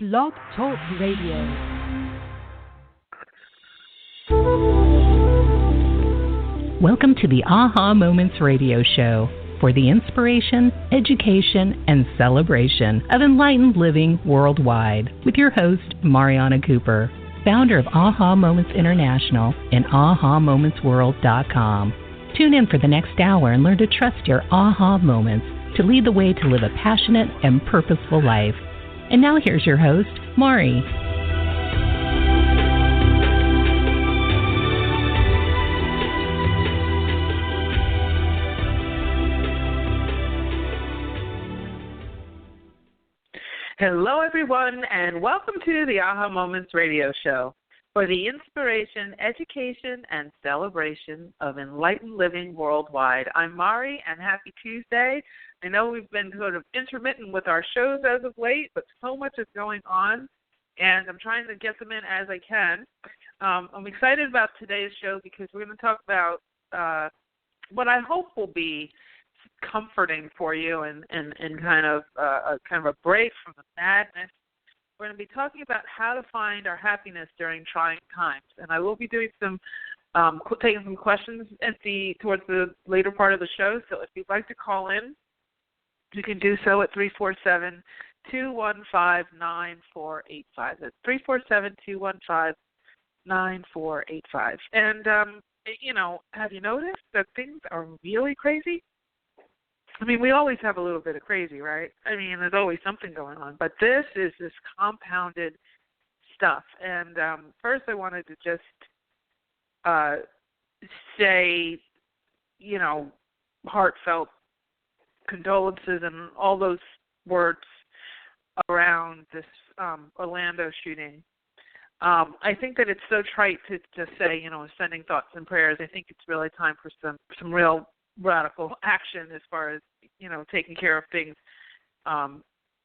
Blog Talk Radio. Welcome to the Aha Moments Radio Show for the inspiration, education, and celebration of enlightened living worldwide with your host, Mariana Cooper, founder of Aha Moments International and AhaMomentsWorld.com. Tune in for the next hour and learn to trust your aha moments to lead the way to live a passionate and purposeful life. And now here's your host, Mari. Hello, everyone, and welcome to the Aha Moments Radio Show for the inspiration, education, and celebration of enlightened living worldwide. I'm Mari, and happy Tuesday. I know we've been sort of intermittent with our shows as of late, but so much is going on, and I'm trying to get them in as I can. I'm excited about today's show because we're going to talk about what I hope will be comforting for you and kind of a break from the madness. We're going to be talking about how to find our happiness during trying times, and I will be doing some taking some questions towards the later part of the show. So if you'd like to call in, you can do so at 347-215-9485. That's 347-215-9485. And have you noticed that things are really crazy? I mean, we always have a little bit of crazy, right? I mean, there's always something going on. But this is this compounded stuff. And first I wanted to just say, heartfelt condolences and all those words around this Orlando shooting. I think that it's so trite to just say, sending thoughts and prayers. I think it's really time for some real radical action as far as, taking care of things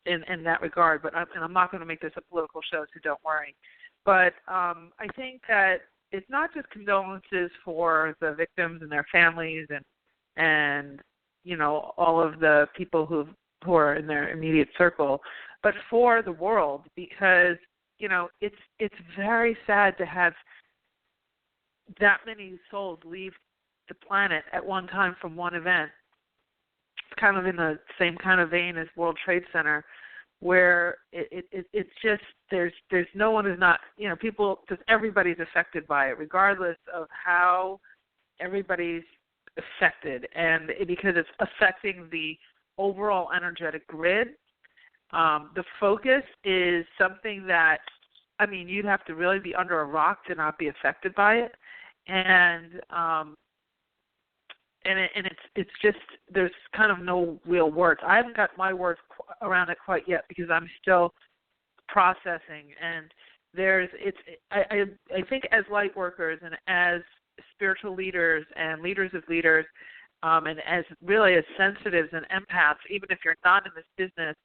in that regard. But I'm not going to make this a political show, so don't worry. But I think that it's not just condolences for the victims and their families and all of the people who are in their immediate circle, but for the world, because it's very sad to have that many souls leave the planet at one time from one event. It's kind of in the same kind of vein as World Trade Center, where it's just there's no one is not people, just everybody's affected by it, regardless of how everybody's affected, and because it's affecting the overall energetic grid. The focus is something that, you'd have to really be under a rock to not be affected by it, and it's just there's kind of no real words. I haven't got my words around it quite yet because I'm still processing. And I think as light workers and as spiritual leaders and leaders of leaders, and as really as sensitives and empaths, even if you're not in this business,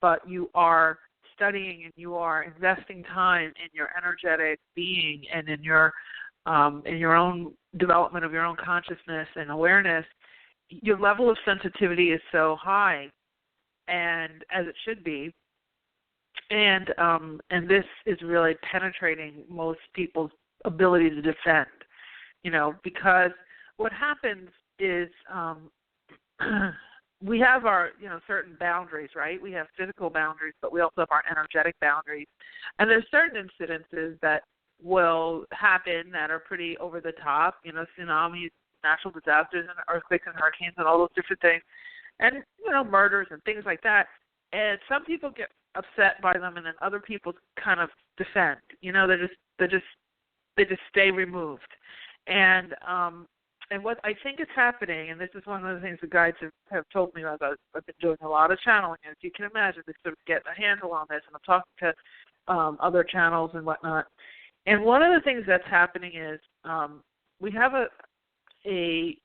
but you are studying and you are investing time in your energetic being and in your own development of your own consciousness and awareness, your level of sensitivity is so high, and as it should be, and this is really penetrating most people's ability to defend, because what happens is we have our certain boundaries, right? We have physical boundaries, but we also have our energetic boundaries, and there's certain incidences that will happen that are pretty over the top, tsunamis, natural disasters, and earthquakes and hurricanes and all those different things, and murders and things like that. And some people get upset by them, and then other people kind of defend. They just stay removed. And what I think is happening, and this is one of the things the guides have told me about. I've been doing a lot of channeling, as you can imagine, to sort of get a handle on this, and I'm talking to other channels and whatnot. And one of the things that's happening is we have an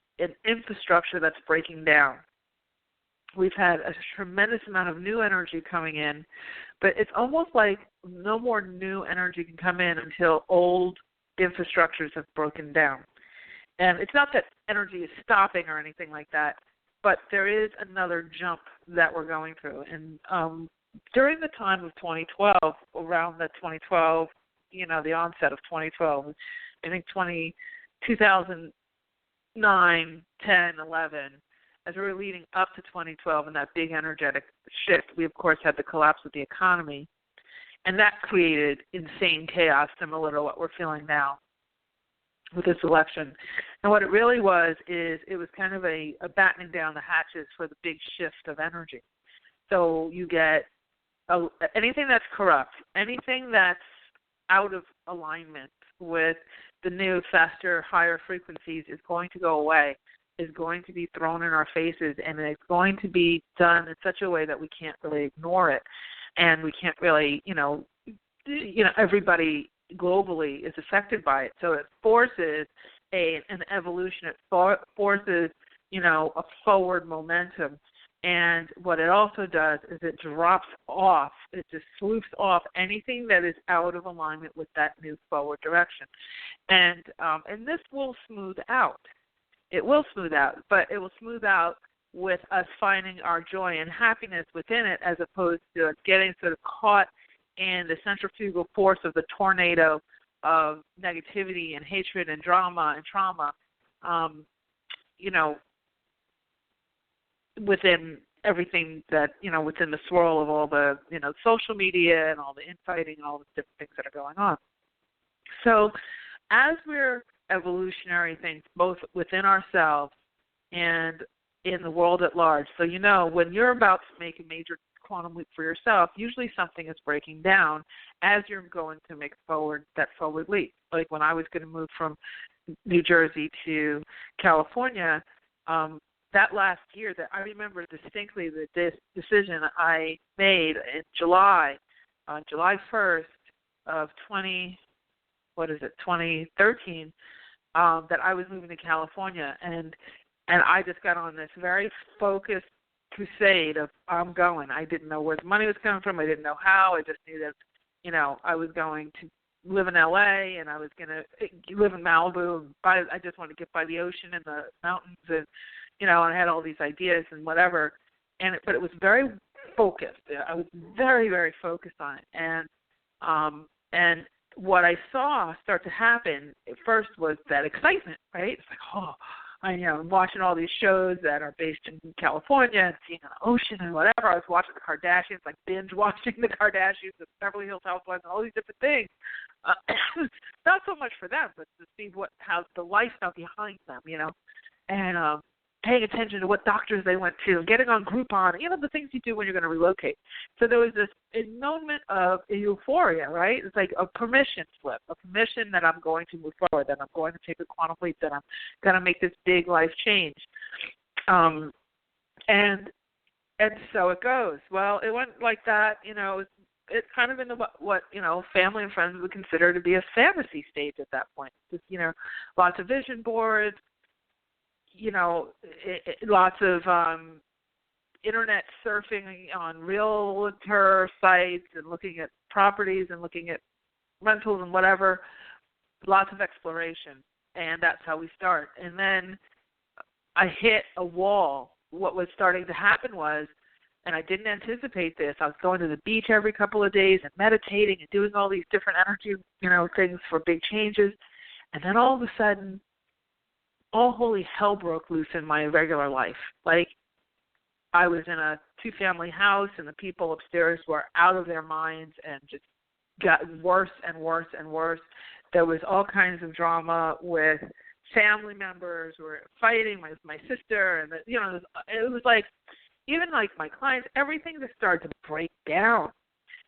infrastructure that's breaking down. We've had a tremendous amount of new energy coming in, but it's almost like no more new energy can come in until old infrastructures have broken down. And it's not that energy is stopping or anything like that, but there is another jump that we're going through. And during the time of 2012, around the 2012, the onset of 2012, I think 2009, 10, 11, as we were leading up to 2012 and that big energetic shift, we, of course, had the collapse of the economy. And that created insane chaos similar to what we're feeling now with this election. And what it really was is it was kind of a battening down the hatches for the big shift of energy. So you get anything that's corrupt, anything that's out of alignment with the new, faster, higher frequencies is going to go away, is going to be thrown in our faces, and it's going to be done in such a way that we can't really ignore it. And we can't really, everybody globally is affected by it. So it forces an evolution. It forces, a forward momentum. And what it also does is it drops off, it just sloops off anything that is out of alignment with that new forward direction. And this will smooth out. It will smooth out, but it will smooth out with us finding our joy and happiness within it, as opposed to getting sort of caught in the centrifugal force of the tornado of negativity and hatred and drama and trauma, within everything that, within the swirl of all the, social media and all the infighting and all the different things that are going on. So as we're evolutionary things, both within ourselves and in the world at large. So, when you're about to make a major quantum leap for yourself, usually something is breaking down as you're going to make that forward leap. Like when I was going to move from New Jersey to California, that last year, that I remember distinctly the decision I made in July 1st of 2013, that I was moving to California, and I just got on this very focused crusade of I'm going. I didn't know where the money was coming from. I didn't know how. I just knew that, I was going to live in L.A. and I was going to live in Malibu. I just wanted to get by the ocean and the mountains, and and I had all these ideas and whatever. But it was very focused. I was very, very focused on it. And what I saw start to happen at first was that excitement, right? It's like, I'm watching all these shows that are based in California and seeing the ocean and whatever. I was watching the Kardashians, like binge watching the Kardashians, the Beverly Hills Housewives, and all these different things. Not so much for them, but to see how the lifestyle behind them, and paying attention to what doctors they went to, getting on Groupon, the things you do when you're going to relocate. So there was this moment of euphoria, right? It's like a permission slip, a permission that I'm going to move forward, that I'm going to take a quantum leap, that I'm going to make this big life change. And so it goes. Well, it went like that, it's kind of in what family and friends would consider to be a fantasy stage at that point. Just, lots of vision boards, lots of internet surfing on realtor sites and looking at properties and looking at rentals and whatever, lots of exploration. And that's how we start. And then I hit a wall. What was starting to happen was, and I didn't anticipate this, I was going to the beach every couple of days and meditating and doing all these different energy, things for big changes. And then all of a sudden, all holy hell broke loose in my regular life. Like, I was in a 2-family house, and the people upstairs were out of their minds and just got worse and worse and worse. There was all kinds of drama with family members who were fighting, my sister, and it was like, even like my clients, everything just started to break down.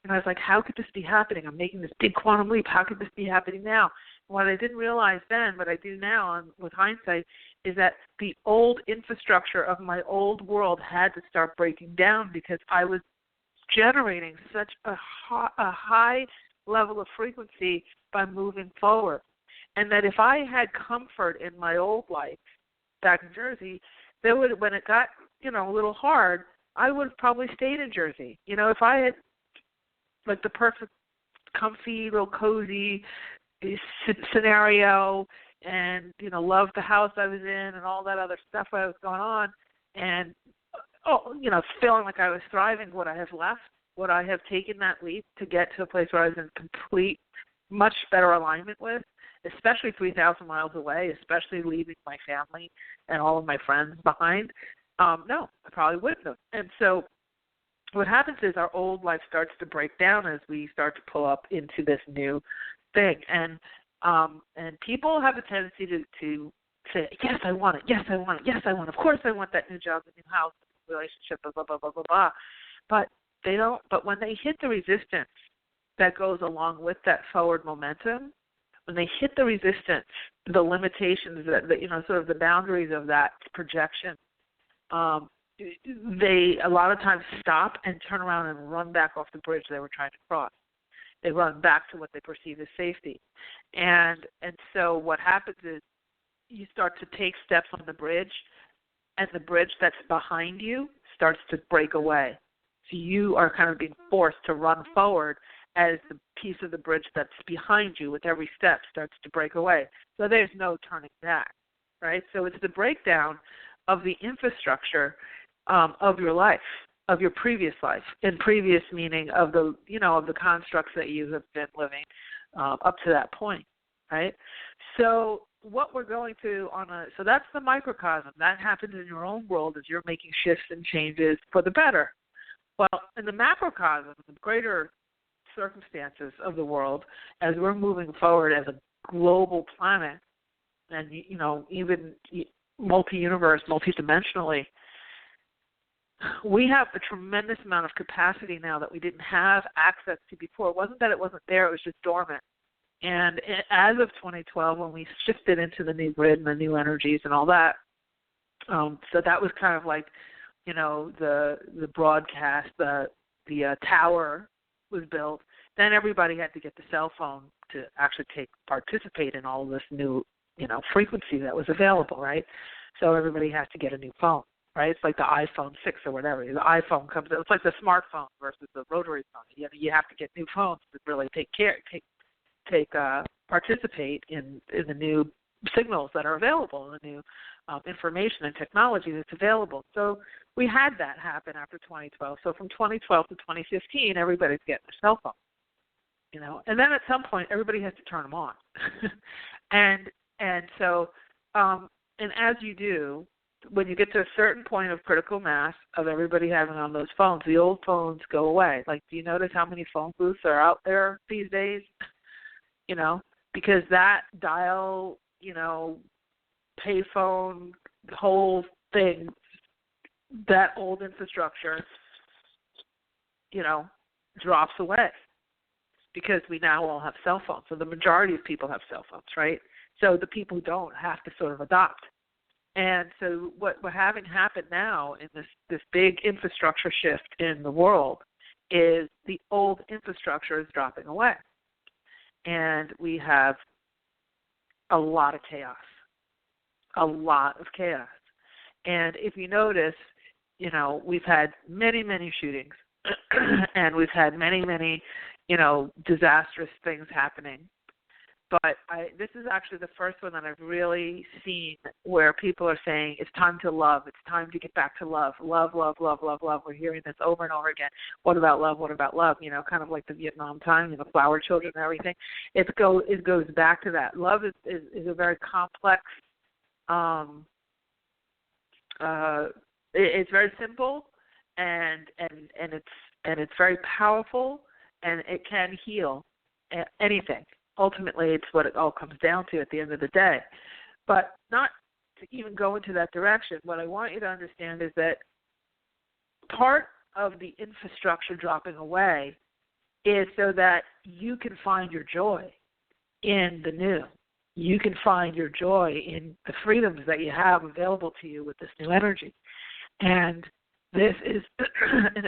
And I was like, how could this be happening? I'm making this big quantum leap. How could this be happening now? What I didn't realize then, but I do now with hindsight, is that the old infrastructure of my old world had to start breaking down because I was generating such a high level of frequency by moving forward. And that if I had comfort in my old life back in Jersey, when it got, a little hard, I would have probably stayed in Jersey. If I had like the perfect comfy, little cozy scenario and, loved the house I was in and all that other stuff that was going on and, feeling like I was thriving, would I have left? would I have taken that leap to get to a place where I was in complete, much better alignment with, especially 3,000 miles away, especially leaving my family and all of my friends behind? No, I probably wouldn't have. And so what happens is our old life starts to break down as we start to pull up into this new thing. And people have a tendency to say, yes, I want it, yes, I want it, yes, I want it. Of course I want that new job, the new house, the new relationship, blah, blah, blah, blah, blah, blah. But they don't. But when they hit the resistance that goes along with that forward momentum, when they hit the resistance, the limitations, that sort of the boundaries of that projection, they a lot of times stop and turn around and run back off the bridge they were trying to cross. They run back to what they perceive as safety. And so what happens is you start to take steps on the bridge, and the bridge that's behind you starts to break away. So you are kind of being forced to run forward as the piece of the bridge that's behind you with every step starts to break away. So there's no turning back, right? So it's the breakdown of the infrastructure of your life, of your previous life, and previous meaning of the constructs that you have been living up to that point, right? So what we're going through so that's the microcosm. That happens in your own world as you're making shifts and changes for the better. Well, in the macrocosm, the greater circumstances of the world, as we're moving forward as a global planet, and even multi-universe, multi-dimensionally, we have a tremendous amount of capacity now that we didn't have access to before. It wasn't that it wasn't there; it was just dormant. And as of 2012, when we shifted into the new grid and the new energies and all that, so that was kind of like, the broadcast, the tower was built. Then everybody had to get the cell phone to actually participate in all of this new, frequency that was available, right? So everybody has to get a new phone, right? It's like the iPhone 6 or whatever. The iPhone comes. It's like the smartphone versus the rotary phone. You have to get new phones to really participate in the new signals that are available, the new information and technology that's available. So we had that happen after 2012. So from 2012 to 2015, everybody's getting a cell phone, and then at some point everybody has to turn them on, and so and as you do, when you get to a certain point of critical mass of everybody having on those phones, the old phones go away. Like, do you notice how many phone booths are out there these days? Because that dial, payphone, the whole thing, that old infrastructure, drops away because we now all have cell phones. So the majority of people have cell phones, right? So the people who don't have to sort of adopt. And so what we're having happen now in this big infrastructure shift in the world is the old infrastructure is dropping away. And we have a lot of chaos. And if you notice, we've had many, many shootings, and we've had many, many, disastrous things happening. But this is actually the first one that I've really seen where people are saying it's time to love. It's time to get back to love. Love, love, love, love, love. We're hearing this over and over again. What about love? What about love? Kind of like the Vietnam time, flower children and everything. It goes back to that. Love is a very complex. It's very simple, and it's very powerful, and it can heal anything. Ultimately, it's what it all comes down to at the end of the day. But not to even go into that direction, what I want you to understand is that part of the infrastructure dropping away is so that you can find your joy in the new. You can find your joy in the freedoms that you have available to you with this new energy. And this is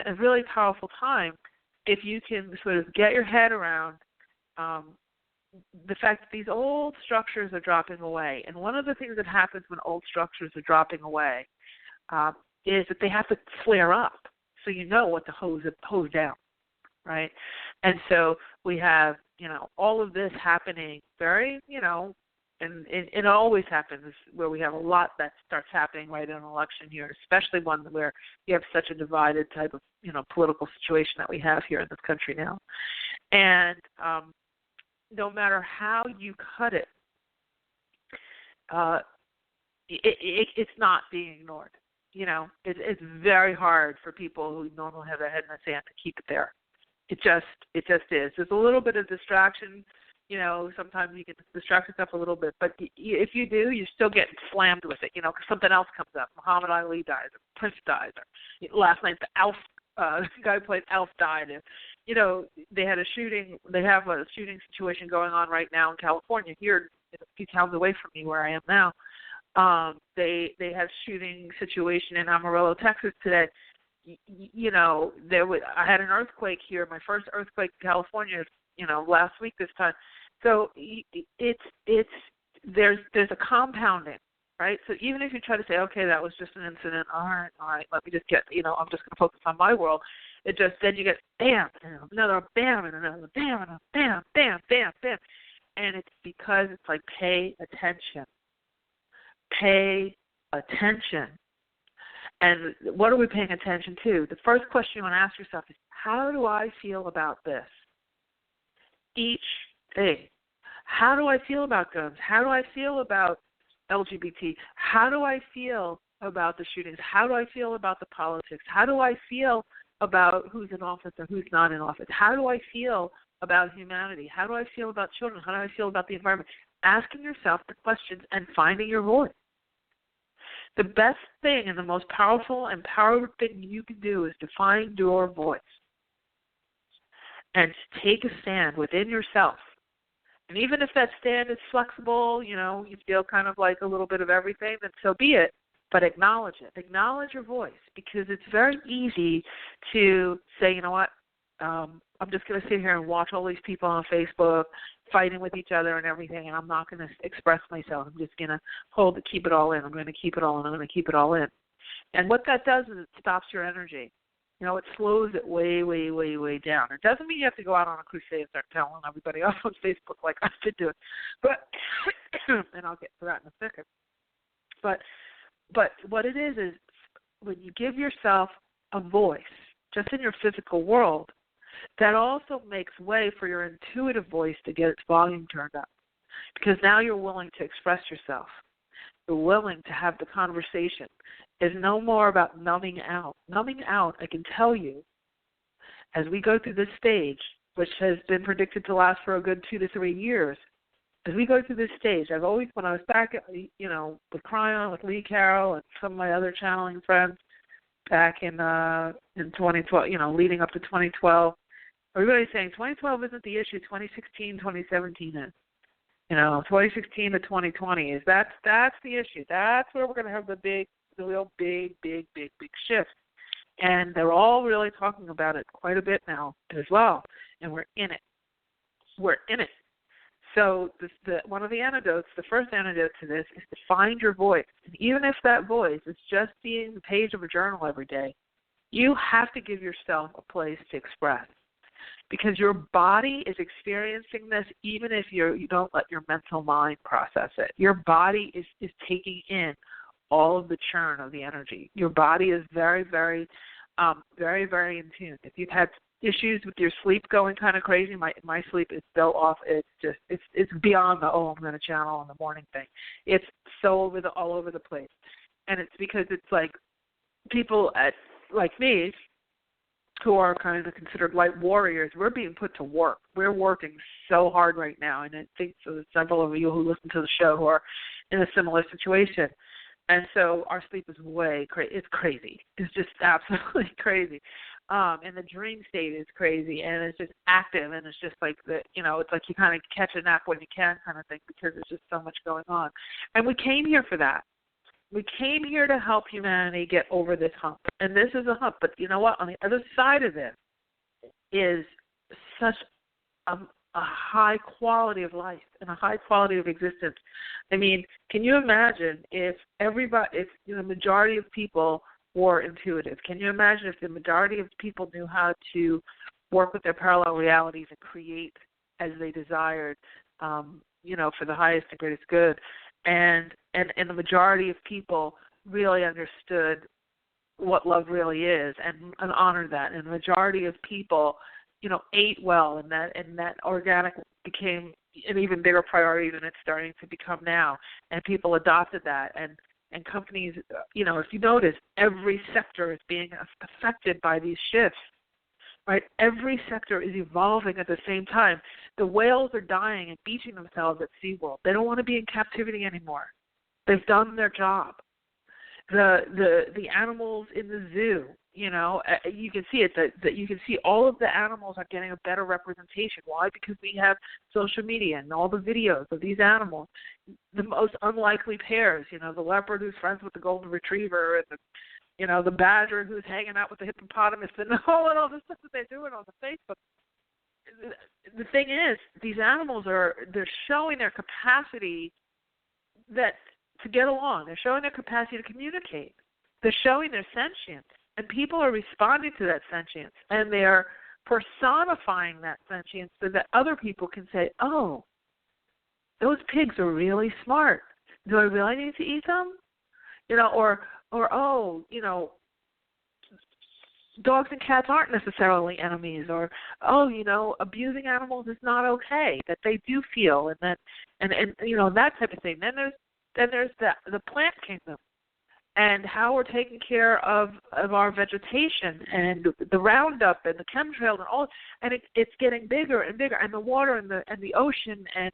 a really powerful time if you can sort of get your head around the fact that these old structures are dropping away. And one of the things that happens when old structures are dropping away is that they have to flare up so you know what to hose down, right? And so we have, all of this happening very, and it always happens where we have a lot that starts happening right in an election year, especially one where you have such a divided type of, political situation that we have here in this country now. And no matter how you cut it, it's not being ignored. It's very hard for people who normally have their head in the sand to keep it there. It just is. There's a little bit of distraction. Sometimes you can distract yourself a little bit, but if you do, you're still getting slammed with it, because something else comes up. Muhammad Ali dies, or Prince dies, or last night the guy who played Alf died. And, they had a shooting. They have a shooting situation going on right now in California, here a few towns away from me where I am now. They had a shooting situation in Amarillo, Texas today. I had an earthquake here, my first earthquake in California, last week this time. So there's a compounding, right? So even if you try to say, okay, that was just an incident, all right, let me just get, I'm just going to focus on my world. Then you get bam, and another bam, and another bam, and a bam, bam, bam, bam. And it's because it's like pay attention. Pay attention. And what are we paying attention to? The first question you want to ask yourself is, how do I feel about this? Each thing. How do I feel about guns? How do I feel about LGBT? How do I feel about the shootings? How do I feel about the politics? How do I feel about who's in office or who's not in office? How do I feel about humanity? How do I feel about children? How do I feel about the environment? Asking yourself the questions and finding your voice. The best thing and the most powerful and powerful thing you can do is to find your voice and take a stand within yourself. And even if that stand is flexible, you feel kind of like a little bit of everything, then so be it. But acknowledge it. Acknowledge your voice, because it's very easy to say, you know what, I'm just going to sit here and watch all these people on Facebook fighting with each other and everything, and I'm not going to express myself. I'm just going to keep it all in. I'm going to keep it all in. I'm going to keep it all in. And what that does is it stops your energy. It slows it way, way, way, way down. It doesn't mean you have to go out on a crusade and start telling everybody off on Facebook like I've been doing. But, and I'll get to that in a second. But what it is when you give yourself a voice, just in your physical world, that also makes way for your intuitive voice to get its volume turned up. Because now you're willing to express yourself. You're willing to have the conversation. It's no more about numbing out. Numbing out, I can tell you, as we go through this stage, which has been predicted to last for a good 2 to 3 years, as we go through this stage, I've always, when I was back, with Cryon, with Lee Carroll, and some of my other channeling friends back in 2012, leading up to 2012, everybody's saying 2012 isn't the issue, 2016, 2017 is. 2016 to 2020 is that's the issue. That's where we're going to have the real big shift. And they're all really talking about it quite a bit now as well. And we're in it. We're in it. So one of the antidotes, the first antidote to this, is to find your voice. And even if that voice is just being the page of a journal every day, you have to give yourself a place to express. Because your body is experiencing this even if you don't let your mental mind process it. Your body is taking in all of the churn of the energy. Your body is very, very, very, very in tune. If you've had issues with your sleep going kind of crazy, my sleep is so off. It's beyond the I'm going to channel in the morning thing. It's so all over the place, and it's because it's like people like me, who are kind of considered light warriors, we're being put to work. We're working so hard right now, and I think so several of you who listen to the show who are in a similar situation. And so our sleep is it's crazy. It's just absolutely crazy. And the dream state is crazy, and it's just active, and it's just like it's like you kind of catch a nap when you can kind of thing, because there's just so much going on. And we came here for that. We came here to help humanity get over this hump. And this is a hump. But you know what? On the other side of this is such a high quality of life and a high quality of existence. I mean, can you imagine if the majority of people were intuitive? Can you imagine if the majority of people knew how to work with their parallel realities and create as they desired, for the highest and greatest good. And the majority of people really understood what love really is and honored that. And the majority of people, ate well, and that organic became an even bigger priority than it's starting to become now. And people adopted that. And companies, if you notice, every sector is being affected by these shifts, right? Every sector is evolving at the same time. The whales are dying and beaching themselves at SeaWorld. They don't want to be in captivity anymore. They've done their job. The animals in the zoo, you can see it. That you can see all of the animals are getting a better representation. Why? Because we have social media and all the videos of these animals. The most unlikely pairs, the leopard who's friends with the golden retriever, and the badger who's hanging out with the hippopotamus, and all the stuff that they're doing on the Facebook. The thing is, these animals they're showing their capacity to get along. They're showing their capacity to communicate. They're showing their sentience. And people are responding to that sentience. And they're personifying that sentience so that other people can say, oh, those pigs are really smart. Do I really need to eat them? Or dogs and cats aren't necessarily enemies, or abusing animals is not okay, that they do feel, and that type of thing. Then there's the plant kingdom, and how we're taking care of our vegetation, and the Roundup and the chemtrails and all, and it's getting bigger and bigger, and the water and the ocean, and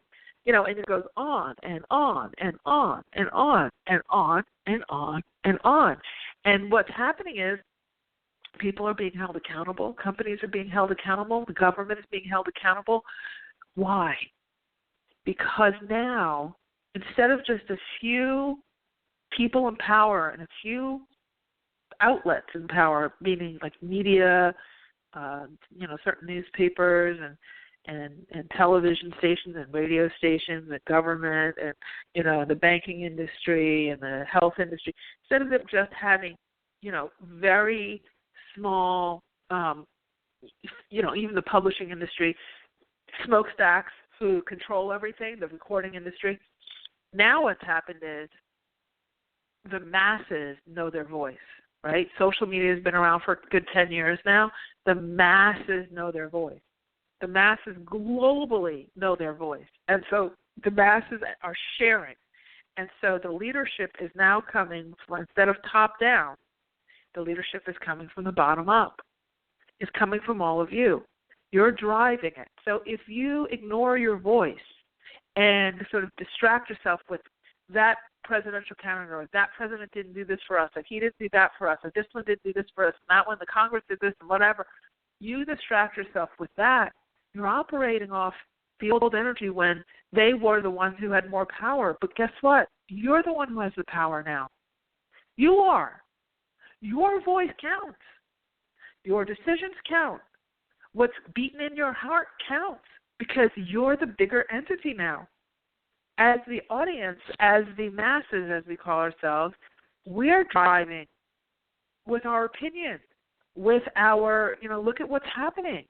and it goes on and on and on and on and on and on and on. And what's happening is people are being held accountable. Companies are being held accountable. The government is being held accountable. Why? Because now, instead of just a few people in power and a few outlets in power, meaning like media, certain newspapers and television stations and radio stations, and government, and the banking industry and the health industry, instead of them just having very small, even the publishing industry, smokestacks who control everything, the recording industry. Now what's happened is the masses know their voice, right? Social media has been around for a good 10 years now. The masses know their voice. The masses globally know their voice. And so the masses are sharing. And so the leadership is now coming from, instead of top down, the leadership is coming from the bottom up. It's coming from all of you. You're driving it. So if you ignore your voice and sort of distract yourself with that presidential candidate, or that president didn't do this for us, or he didn't do that for us, or this one didn't do this for us, and that one, the Congress did this, and whatever, you distract yourself with that. You're operating off the old energy when they were the ones who had more power. But guess what? You're the one who has the power now. You are. Your voice counts. Your decisions count. What's beating in your heart counts, because you're the bigger entity now. As the audience, as the masses, as we call ourselves, we're driving with our opinion, with our, look at what's happening.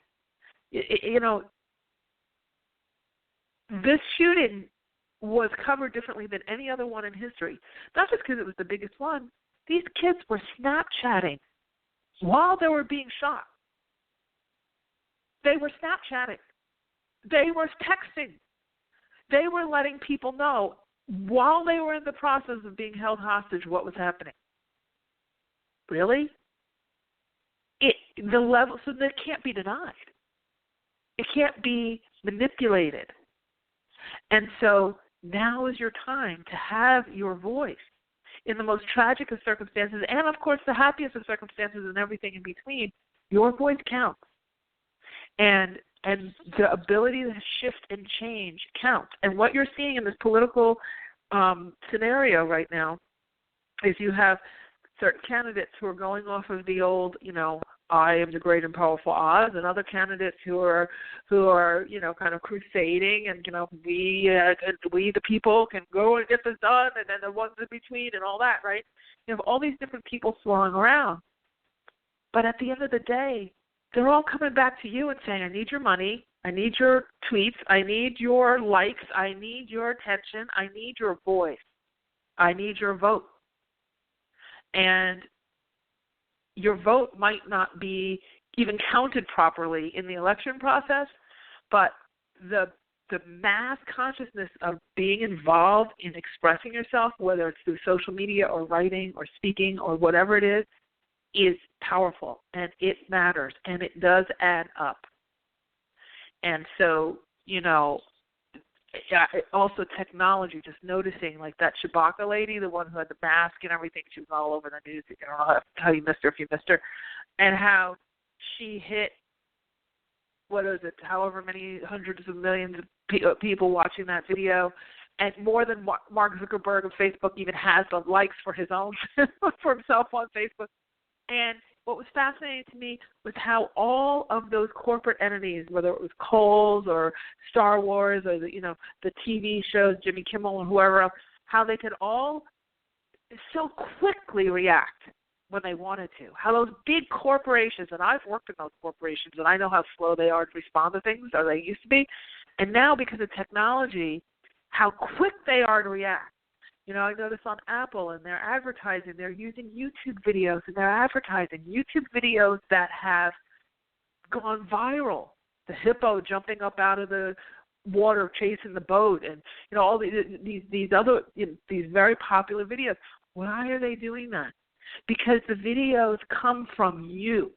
This shooting was covered differently than any other one in history. Not just because it was the biggest one. These kids were Snapchatting while they were being shot. They were Snapchatting. They were texting. They were letting people know while they were in the process of being held hostage what was happening. Really? The level, so that can't be denied. It can't be manipulated. And so now is your time to have your voice in the most tragic of circumstances, and of course the happiest of circumstances, and everything in between. Your voice counts. And the ability to shift and change counts. And what you're seeing in this political scenario right now is you have certain candidates who are going off of the old, I am the great and powerful Oz, and other candidates who are kind of crusading, and we the people can go and get this done, and then the ones in between and all that, right? You have all these different people swirling around, but at the end of the day, they're all coming back to you and saying, I need your money, I need your tweets. I need your likes. I need your attention. I need your voice. I need your vote. And your vote might not be even counted properly in the election process, but the mass consciousness of being involved in expressing yourself, whether it's through social media or writing or speaking or whatever it is powerful, and it matters, and it does add up. And so, also technology, just noticing, like that Chewbacca lady, the one who had the mask and everything, she was all over the news. I don't know how you missed her, if you missed her, and how she hit, what is it, however many hundreds of millions of people watching that video, and more than Mark Zuckerberg of Facebook even has the likes for his own, for himself on Facebook. And what was fascinating to me was how all of those corporate entities, whether it was Kohl's or Star Wars or the TV shows, Jimmy Kimmel and whoever else, how they could all so quickly react when they wanted to. How those big corporations, and I've worked in those corporations, and I know how slow they are to respond to things, or they used to be. And now, because of technology, how quick they are to react. I noticed on Apple and their advertising, they're using YouTube videos and they're advertising YouTube videos that have gone viral. The hippo jumping up out of the water chasing the boat, and all these other these very popular videos. Why are they doing that? Because the videos come from you,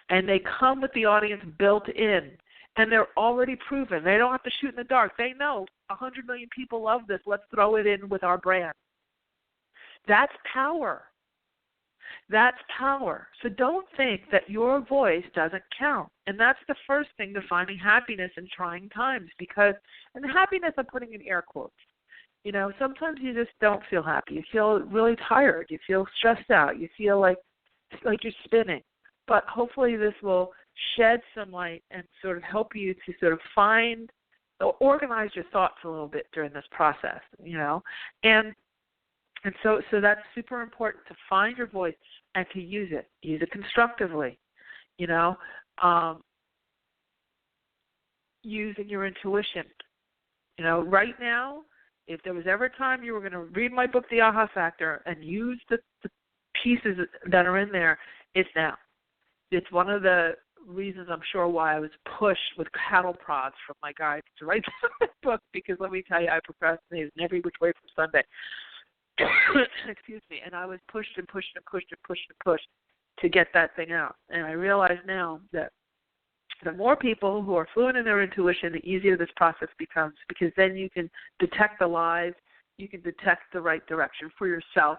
and they come with the audience built in. And they're already proven. They don't have to shoot in the dark. They know 100 million people love this. Let's throw it in with our brand. That's power. That's power. So don't think that your voice doesn't count. And that's the first thing to finding happiness in trying times. And happiness, I'm putting in air quotes. Sometimes you just don't feel happy. You feel really tired. You feel stressed out. You feel like you're spinning. But hopefully this will shed some light and sort of help you to sort of find or organize your thoughts a little bit during this process, And so that's super important, to find your voice and to use it. Use it constructively, using your intuition. Right now, if there was ever a time you were going to read my book, The Aha Factor, and use the pieces that are in there, it's now. It's one of the reasons, I'm sure, why I was pushed with cattle prods from my guides to write this book, because let me tell you, I procrastinated in every which way from Sunday. Excuse me. And I was pushed and pushed and pushed and pushed and pushed to get that thing out. And I realize now that the more people who are fluent in their intuition, the easier this process becomes, because then you can detect the lies, you can detect the right direction for yourself,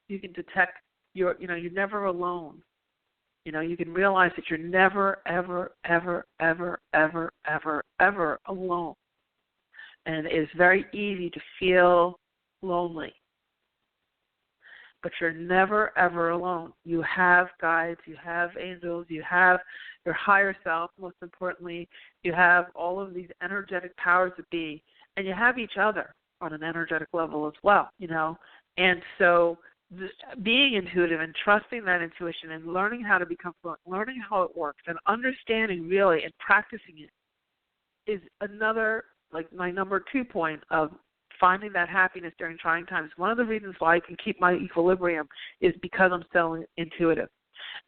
you can detect you're never alone. You can realize that you're never, ever, ever, ever, ever, ever, ever alone. And it's very easy to feel lonely. But you're never, ever alone. You have guides, you have angels, you have your higher self, most importantly. You have all of these energetic powers that be, and you have each other on an energetic level as well, And so being intuitive and trusting that intuition and learning how to become fluent, learning how it works, and understanding really and practicing it is another, like my number 2 point of finding that happiness during trying times. One of the reasons why I can keep my equilibrium is because I'm so intuitive.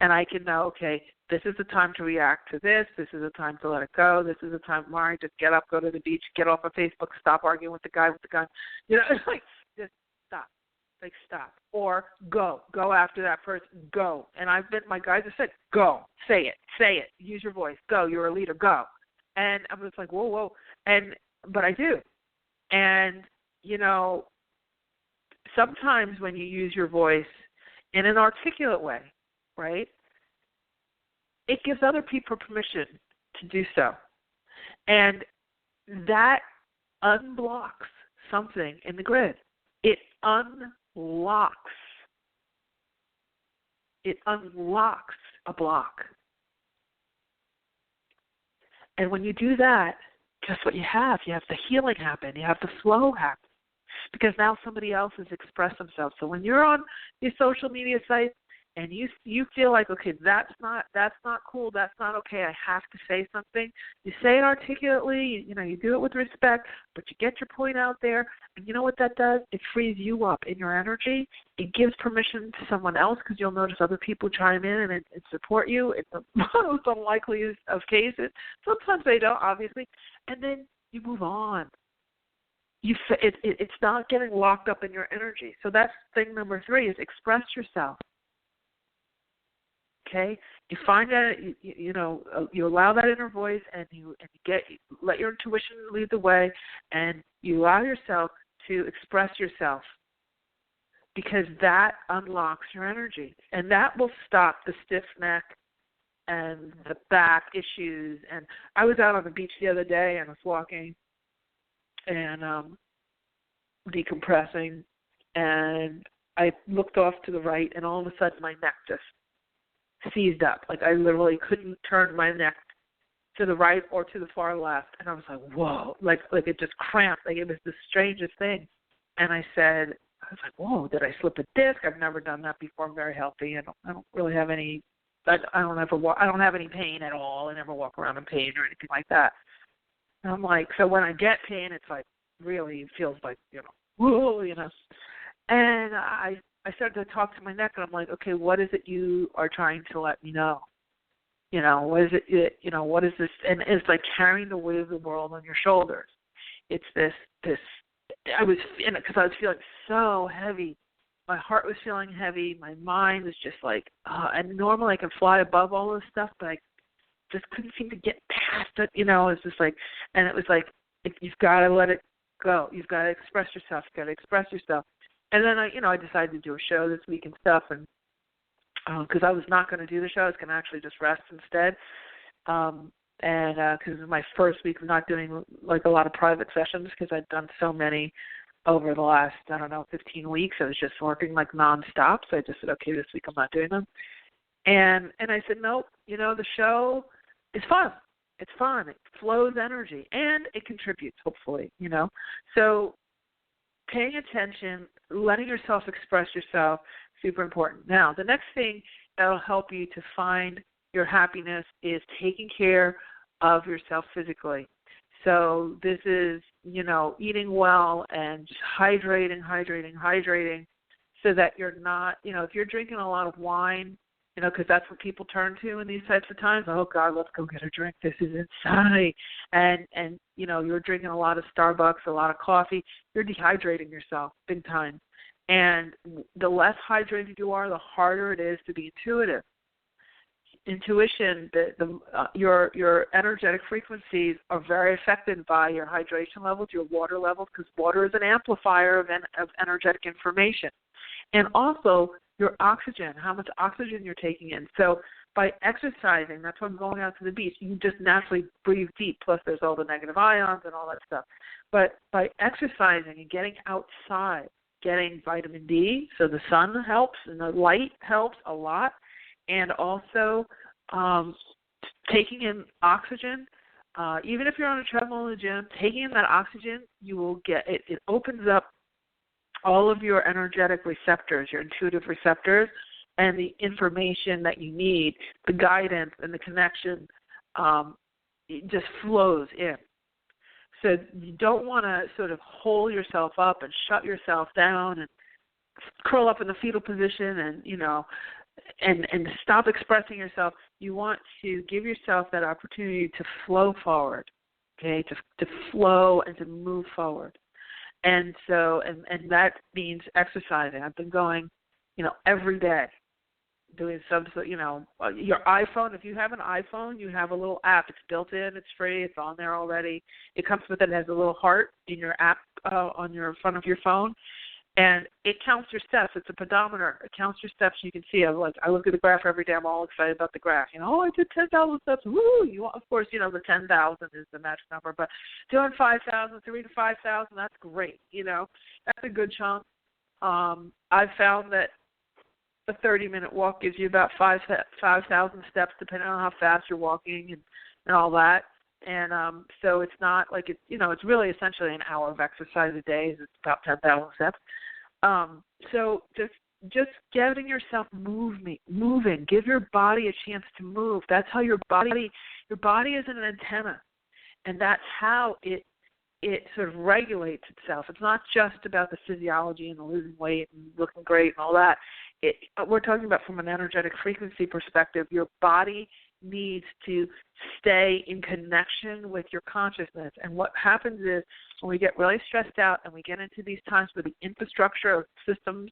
And I can know, okay, this is the time to react to this. This is the time to let it go. This is the time, Mari, just get up, go to the beach, get off of Facebook, stop arguing with the guy with the gun. It's like, just stop. Like, stop. Or go after that person, go. And my guys have said, go, say it, use your voice, go, you're a leader, go. And I'm just like, whoa. But I do. And, sometimes when you use your voice in an articulate way, right, it gives other people permission to do so. And that unblocks something in the grid. It unlocks a block. And when you do that, guess what you have? You have the healing happen. You have the flow happen. Because now somebody else has expressed themselves. So when you're on your social media sites and you feel like, okay, that's not cool, that's not okay, I have to say something, you say it articulately, you do it with respect, but you get your point out there, and you know what that does? It frees you up in your energy. It gives permission to someone else, because you'll notice other people chime in and support you. It's the most unlikely of cases. Sometimes they don't, obviously, and then you move on. It's not getting locked up in your energy. So that's thing number 3 is express yourself. Okay, you find that you allow that inner voice, and you let your intuition lead the way, and you allow yourself to express yourself, because that unlocks your energy, and that will stop the stiff neck and the back issues. And I was out on the beach the other day, and I was walking and decompressing, and I looked off to the right, and all of a sudden my neck just seized up. Like, I literally couldn't turn my neck to the right or to the far left, and I was like, whoa, like it just cramped. Like, it was the strangest thing. And I was like, whoa, did I slip a disc? I've never done that before. I'm very healthy. I don't really have any. I don't have any pain at all. I never walk around in pain or anything like that. And I'm like, so when I get pain, it's like really, it feels like, whoa, And I started to talk to my neck, and I'm like, okay, what is it you are trying to let me know? What is it? What is this? And it's like carrying the weight of the world on your shoulders. It's this. I was in it because I was feeling so heavy. My heart was feeling heavy. My mind was just like, and normally I can fly above all this stuff, but I just couldn't seem to get past it. It's just like, and it was like, you've got to let it go. You've got to express yourself. You've got to express yourself. And then I decided to do a show this week and stuff, and because I was not going to do the show, I was going to actually just rest instead. And because it was my first week of not doing like a lot of private sessions, because I'd done so many over the last 15 weeks. I was just working like nonstop. So I just said, okay, this week I'm not doing them. And I said, nope. The show is fun. It's fun. It flows energy, and it contributes, hopefully. So paying attention, letting yourself express yourself, super important. Now, the next thing that will help you to find your happiness is taking care of yourself physically. So this is, eating well and just hydrating, so that you're not, if you're drinking a lot of wine, because that's what people turn to in these types of times. Oh, God, let's go get a drink. This is insanity. And you're drinking a lot of Starbucks, a lot of coffee. You're dehydrating yourself big time. And the less hydrated you are, the harder it is to be intuitive. Intuition, your energetic frequencies are very affected by your hydration levels, your water levels, because water is an amplifier of energetic information. And also your oxygen, how much oxygen you're taking in. So by exercising, that's why I'm going out to the beach, you just naturally breathe deep, plus there's all the negative ions and all that stuff. But by exercising and getting outside, getting vitamin D, so the sun helps and the light helps a lot, and also taking in oxygen. Even if you're on a treadmill in the gym, taking in that oxygen, you will get it. It opens up all of your energetic receptors, your intuitive receptors, and the information that you need, the guidance and the connection, it just flows in. So you don't want to sort of hold yourself up and shut yourself down and curl up in the fetal position and stop expressing yourself. You want to give yourself that opportunity to flow forward, okay, to flow and to move forward. And so, and that means exercising. I've been going, every day, doing some, your iPhone. If you have an iPhone, you have a little app. It's built in. It's free. It's on there already. It comes with it. It has a little heart in your app on your front of your phone, and it counts your steps. It's a pedometer. It counts your steps. You can see. I look at the graph every day. I'm all excited about the graph. I did 10,000 steps. Woo! Of course, the 10,000 is the magic number, but doing 5,000, 3,000 to 5,000, that's great. That's a good chunk. I've found that a 30-minute walk gives you about 5,000 steps, depending on how fast you're walking and all that. And so it's not like it's really essentially an hour of exercise a day. It's about 10,000 steps. So just just getting yourself moving. Give your body a chance to move. That's how your body is an antenna, and that's how it sort of regulates itself. It's not just about the physiology and the losing weight and looking great and all that. We're talking about from an energetic frequency perspective. Your body needs to stay in connection with your consciousness. And what happens is when we get really stressed out and we get into these times where the infrastructure of systems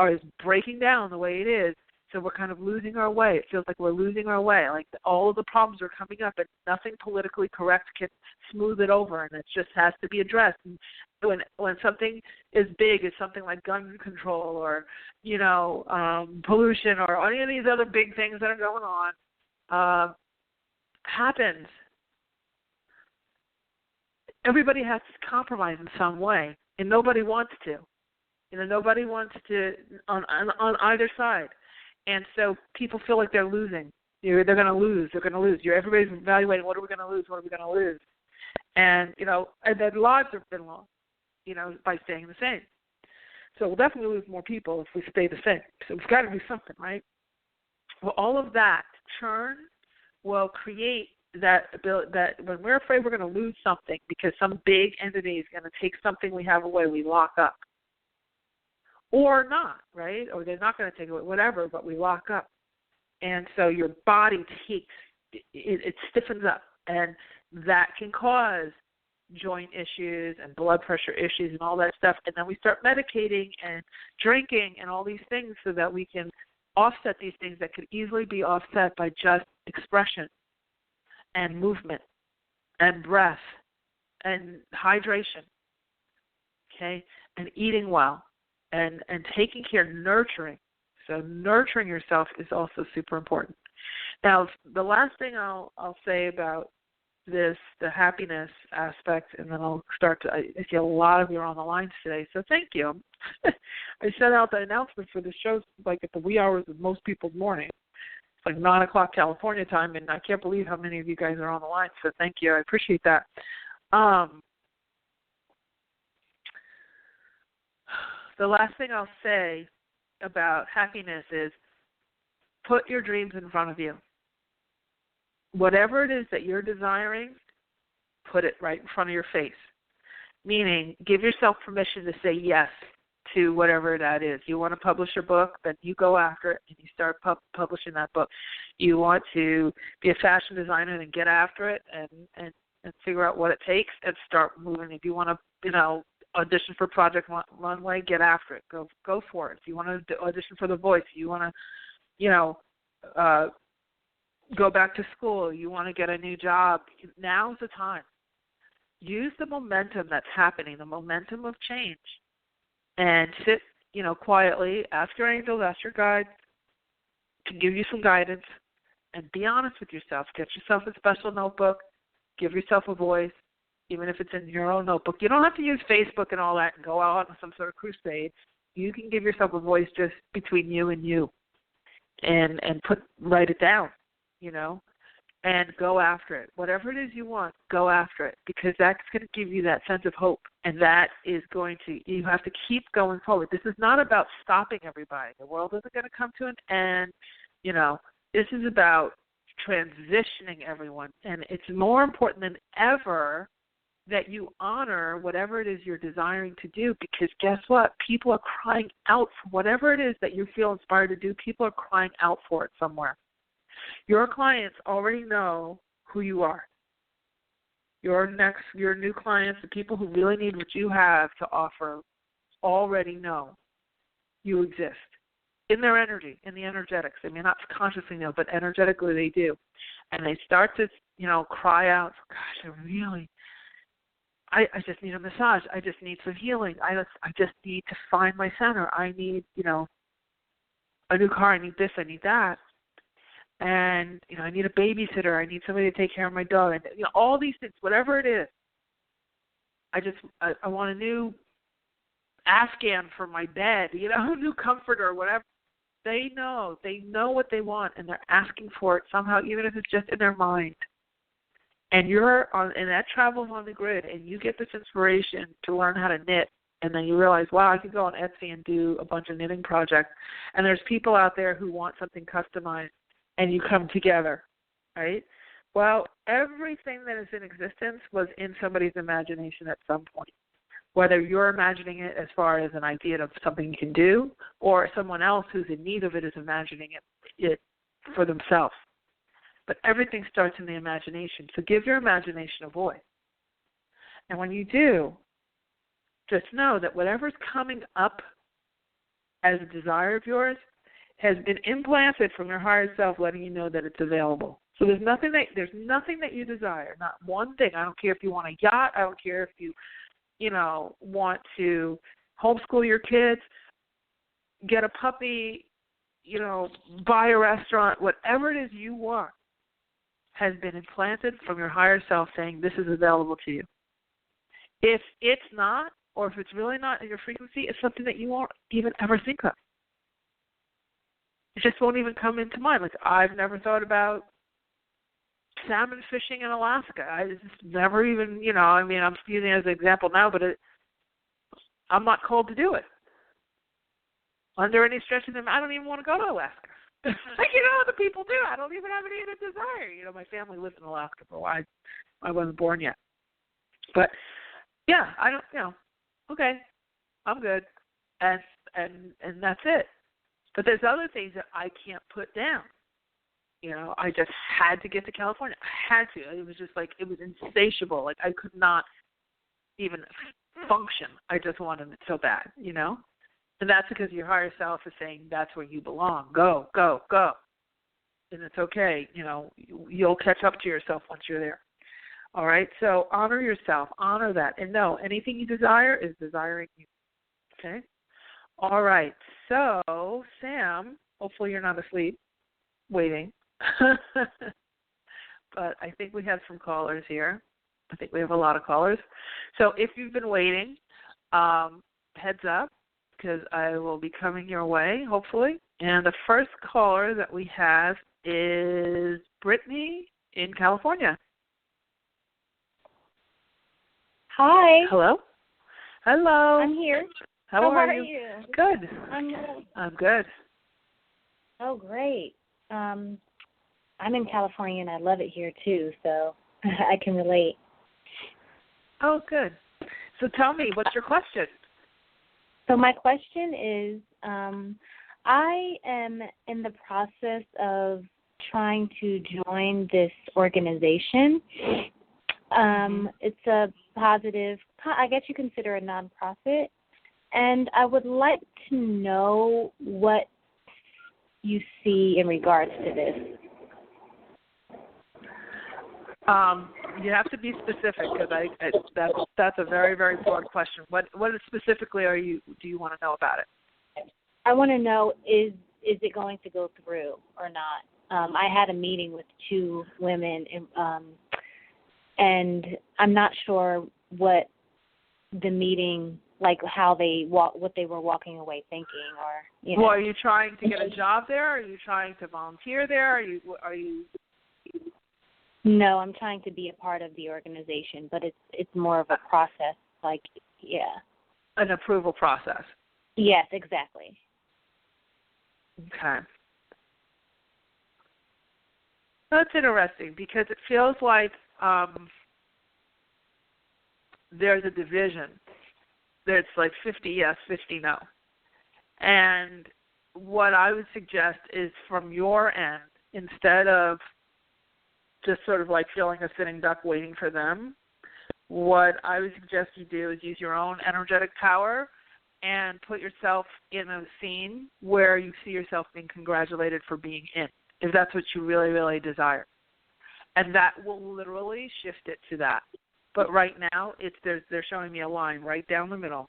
is breaking down the way it is, so we're kind of losing our way. It feels like we're losing our way. Like all of the problems are coming up, and nothing politically correct can smooth it over, and it just has to be addressed. And when something is big, it's something like gun control or pollution or any of these other big things that are going on happens. Everybody has to compromise in some way, and nobody wants to. Nobody wants to on either side. And so people feel like they're losing. They're going to lose. They're going to lose. Everybody's evaluating, what are we going to lose? What are we going to lose? And, and their lives have been lost, by staying the same. So we'll definitely lose more people if we stay the same. So we've got to do something, right? Well, all of that churn will create that ability, that when we're afraid we're going to lose something because some big entity is going to take something we have away, we lock up. Or not, right? Or they're not going to take it, whatever, but we lock up. And so your body it stiffens up, and that can cause joint issues and blood pressure issues and all that stuff. And then we start medicating and drinking and all these things so that we can offset these things that could easily be offset by just expression and movement and breath and hydration, okay, and eating well. And taking care, nurturing. So nurturing yourself is also super important. Now, the last thing I'll say about this, the happiness aspect, and then I'll start to, I see a lot of you are on the lines today, so thank you. I sent out the announcement for the show like at the wee hours of most people's morning. It's like 9 o'clock California time, and I can't believe how many of you guys are on the line, so thank you. I appreciate that. The last thing I'll say about happiness is put your dreams in front of you. Whatever it is that you're desiring, put it right in front of your face. Meaning, give yourself permission to say yes to whatever that is. You want to publish your book, then you go after it and you start publishing that book. You want to be a fashion designer, then get after it and figure out what it takes and start moving. If you want to, audition for Project Runway, get after it. Go for it. If you want to audition for The Voice, you want to, go back to school, you want to get a new job, now's the time. Use the momentum that's happening, the momentum of change, and sit, quietly, ask your angels, ask your guides to give you some guidance, and be honest with yourself. Get yourself a special notebook, give yourself a voice, even if it's in your own notebook. You don't have to use Facebook and all that and go out on some sort of crusade. You can give yourself a voice just between you and you and write it down, and go after it. Whatever it is you want, go after it, because that's going to give you that sense of hope, and that is going to, you have to keep going forward. This is not about stopping everybody. The world isn't going to come to an end. This is about transitioning everyone, and it's more important than ever that you honor whatever it is you're desiring to do, because guess what? People are crying out for whatever it is that you feel inspired to do. People are crying out for it somewhere. Your clients already know who you are. Your new clients, the people who really need what you have to offer, already know you exist in their energy, in the energetics. They may not consciously know, but energetically they do. And they start to, cry out, gosh, I just need a massage. I just need some healing. I just need to find my center. I need, a new car. I need this. I need that. And, I need a babysitter. I need somebody to take care of my dog. And, all these things, whatever it is. I want a new Afghan for my bed, a new comforter or whatever. They know what they want, and they're asking for it somehow, even if it's just in their mind. And and that travels on the grid, and you get this inspiration to learn how to knit And then you realize, wow, I could go on Etsy and do a bunch of knitting projects. And there's people out there who want something customized, and you come together, right? Well, everything that is in existence was in somebody's imagination at some point, whether you're imagining it as far as an idea of something you can do, or someone else who's in need of it is imagining it for themselves. But everything starts in the imagination. So give your imagination a voice. And when you do, just know that whatever's coming up as a desire of yours has been implanted from your higher self, letting you know that it's available. So there's nothing that you desire, not one thing. I don't care if you want a yacht. I don't care if you want to homeschool your kids, get a puppy, buy a restaurant. Whatever it is you want has been implanted from your higher self, saying this is available to you. If it's not, or if it's really not in your frequency, it's something that you won't even ever think of. It just won't even come into mind. Like, I've never thought about salmon fishing in Alaska. I just never even, I'm using it as an example now, but I'm not called to do it. Under any stretch of them, I don't even want to go to Alaska. Like, other people do. I don't even have any other desire. My family lived in Alaska for a while. I wasn't born yet. But, yeah, I don't, okay, I'm good. And that's it. But there's other things that I can't put down. I just had to get to California. I had to. It was just like, it was insatiable. Like, I could not even function. I just wanted it so bad, And that's because your higher self is saying that's where you belong. Go, go, go. And it's okay. You'll catch up to yourself once you're there. All right? So honor yourself. Honor that. And know anything you desire is desiring you. Okay? All right. So, Sam, hopefully you're not asleep, waiting. But I think we have some callers here. I think we have a lot of callers. So if you've been waiting, heads up, because I will be coming your way, hopefully. And the first caller that we have is Brittany in California. Hi. Hello. Hello. I'm here. How are you? Good. I'm good. Oh, great. I'm in California, and I love it here, too, so I can relate. Oh, good. So tell me, what's your question? So my question is, I am in the process of trying to join this organization. It's a positive, I guess you consider a nonprofit, and I would like to know what you see in regards to this. You have to be specific, because that's a very, very broad question. What specifically do you want to know about it? I want to know, is it going to go through or not? I had a meeting with two women, and I'm not sure what the meeting, like how what they were walking away thinking, or Well, are you trying to get a job there? Are you trying to volunteer there? Are you? No, I'm trying to be a part of the organization, but it's more of a process, An approval process. Yes, exactly. Okay. That's interesting, because it feels like there's a division. There's like 50 yes, 50 no. And what I would suggest is, from your end, instead of just sort of like feeling a sitting duck waiting for them, what I would suggest you do is use your own energetic power and put yourself in a scene where you see yourself being congratulated for being in, if that's what you really, really desire. And that will literally shift it to that. But right now, they're showing me a line right down the middle.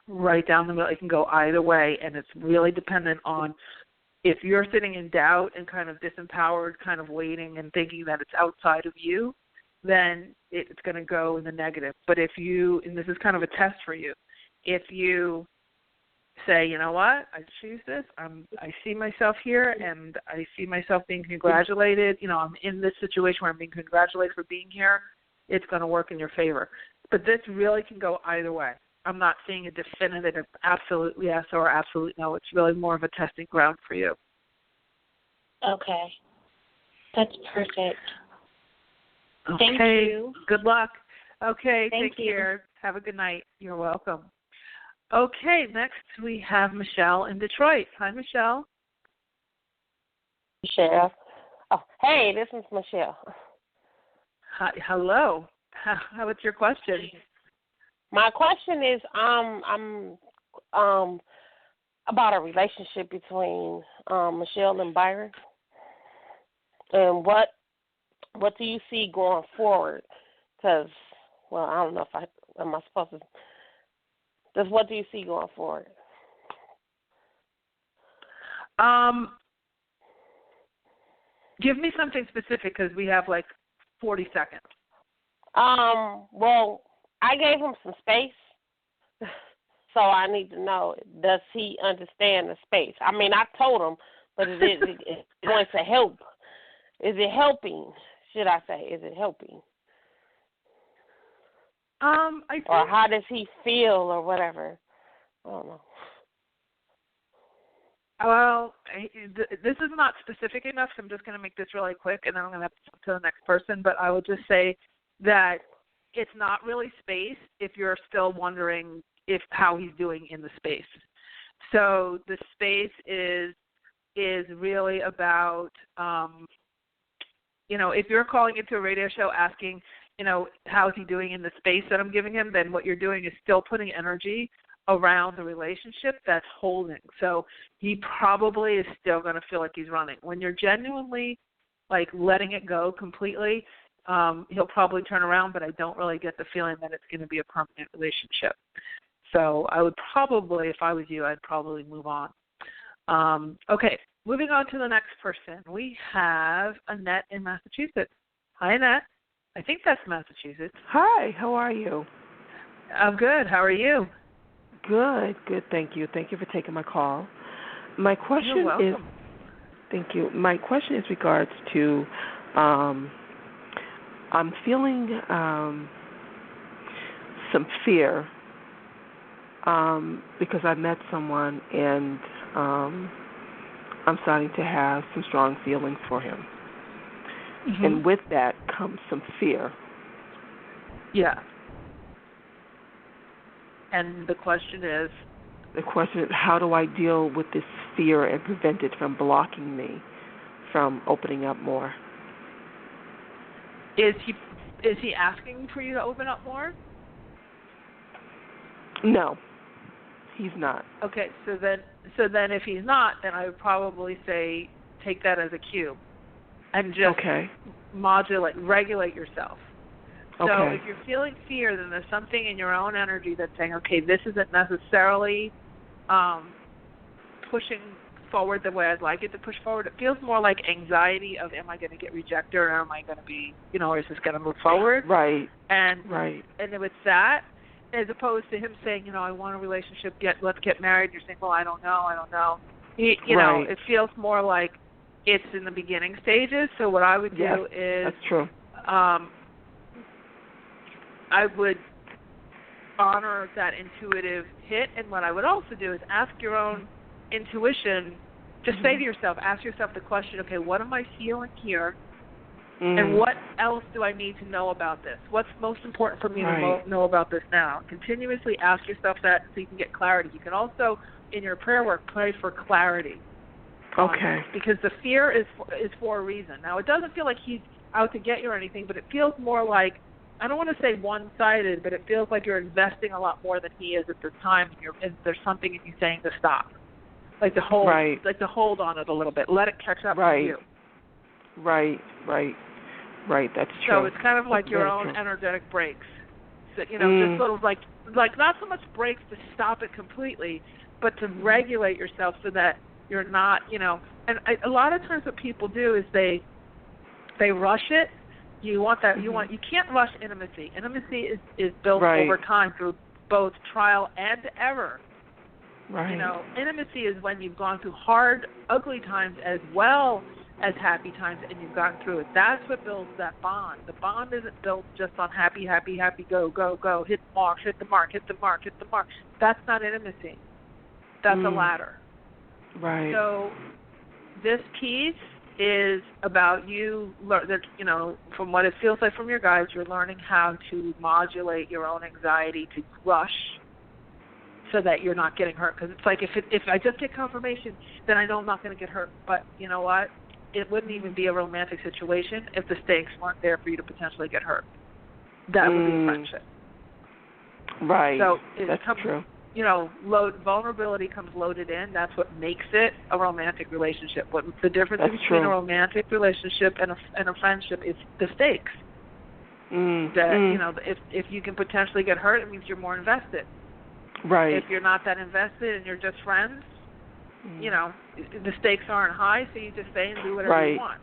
Right down the middle. It can go either way, and it's really dependent on, if you're sitting in doubt and kind of disempowered, kind of waiting and thinking that it's outside of you, then it's going to go in the negative. But if you, and this is kind of a test for you, if you say, you know what, I choose this, I see myself here, and I see myself being congratulated, I'm in this situation where I'm being congratulated for being here, it's going to work in your favor. But this really can go either way. I'm not seeing a definitive absolute yes or absolute no. It's really more of a testing ground for you. Okay. That's perfect. Okay. Thank you. Good luck. Okay, Thank take you. care. Have a good night. You're welcome. Okay, next we have Michelle in Detroit. Hi, Michelle. Michelle. Oh, hey, this is Michelle. Hi, hello. What's your question? My question is, I'm about a relationship between Michelle and Byron, and what do you see going forward? Because, well, I don't know if am I supposed to. Just what do you see going forward? Give me something specific because we have like 40 seconds. Well, I gave him some space, so I need to know, does he understand the space? I mean, I told him, but is it going to help? Is it helping, should I say? Is it helping? I think, or how does he feel or whatever? I don't know. Well, this is not specific enough, so I'm just going to make this really quick, and then I'm going to have to talk to the next person. But I will just say that it's not really space if you're still wondering how he's doing in the space. So the space is really about, if you're calling into a radio show asking, how is he doing in the space that I'm giving him, then what you're doing is still putting energy around the relationship that's holding. So he probably is still going to feel like he's running. When you're genuinely, letting it go completely, he'll probably turn around, but I don't really get the feeling that it's going to be a permanent relationship. So I would probably, if I was you, I'd probably move on. Okay, moving on to the next person. We have Annette in Massachusetts. Hi, Annette. I think that's Massachusetts. Hi, how are you? I'm good. How are you? Good, thank you. Thank you for taking my call. My question You're welcome. is, thank you. My question is regards to, I'm feeling some fear because I met someone and I'm starting to have some strong feelings for him. Mm-hmm. And with that comes some fear. Yeah. And the question is? The question is, how do I deal with this fear and prevent it from blocking me from opening up more? Is he asking for you to open up more? No, he's not. Okay, so then if he's not, then I would probably say take that as a cue and just regulate yourself. So if you're feeling fear, then there's something in your own energy that's saying, okay, this isn't necessarily pushing forward the way I'd like it to push forward. It feels more like anxiety of, am I going to get rejected, or am I going to be, is this going to move forward? Right. And if it's that, as opposed to him saying, I want a relationship, let's get married, you're saying, well, I don't know. You know, it feels more like it's in the beginning stages. So what I would do is... That's true. I would honor that intuitive hit, and what I would also do is ask your own intuition. Just say to yourself, ask yourself the question, okay, what am I feeling here, and what else do I need to know about this? What's most important for me to know about this now? Continuously ask yourself that so you can get clarity. You can also, in your prayer work, pray for clarity. Okay. Because the fear is for a reason. Now, it doesn't feel like he's out to get you or anything, but it feels more like, I don't want to say one-sided, but it feels like you're investing a lot more than he is at this time. And there's something in you saying to stop, like to hold, like to hold on it a little bit, let it catch up with you. Right. That's true. So it's kind of like your own energetic breaks. So, just sort of like not so much breaks to stop it completely, but to regulate yourself so that you're not, And a lot of times what people do is they rush it. You want that. You can't rush intimacy. Intimacy is built over time through both trial and error. Right. Intimacy is when you've gone through hard, ugly times as well as happy times and you've gotten through it. That's what builds that bond. The bond isn't built just on happy, happy, happy, go, go, go, hit the mark, hit the mark, hit the mark, hit the mark. That's not intimacy. That's a ladder. Right. So this piece is about you, from what it feels like from your guides, you're learning how to modulate your own anxiety to rush so that you're not getting hurt. Because it's like if I just get confirmation, then I know I'm not going to get hurt. But you know what? It wouldn't even be a romantic situation if the stakes weren't there for you to potentially get hurt. That would be friendship. Right. So that's true. Vulnerability comes loaded in. That's what makes it a romantic relationship. What the difference between a romantic relationship and a friendship is the stakes. If you can potentially get hurt, it means you're more invested. Right. If you're not that invested and you're just friends, the stakes aren't high, so you just stay and do whatever you want.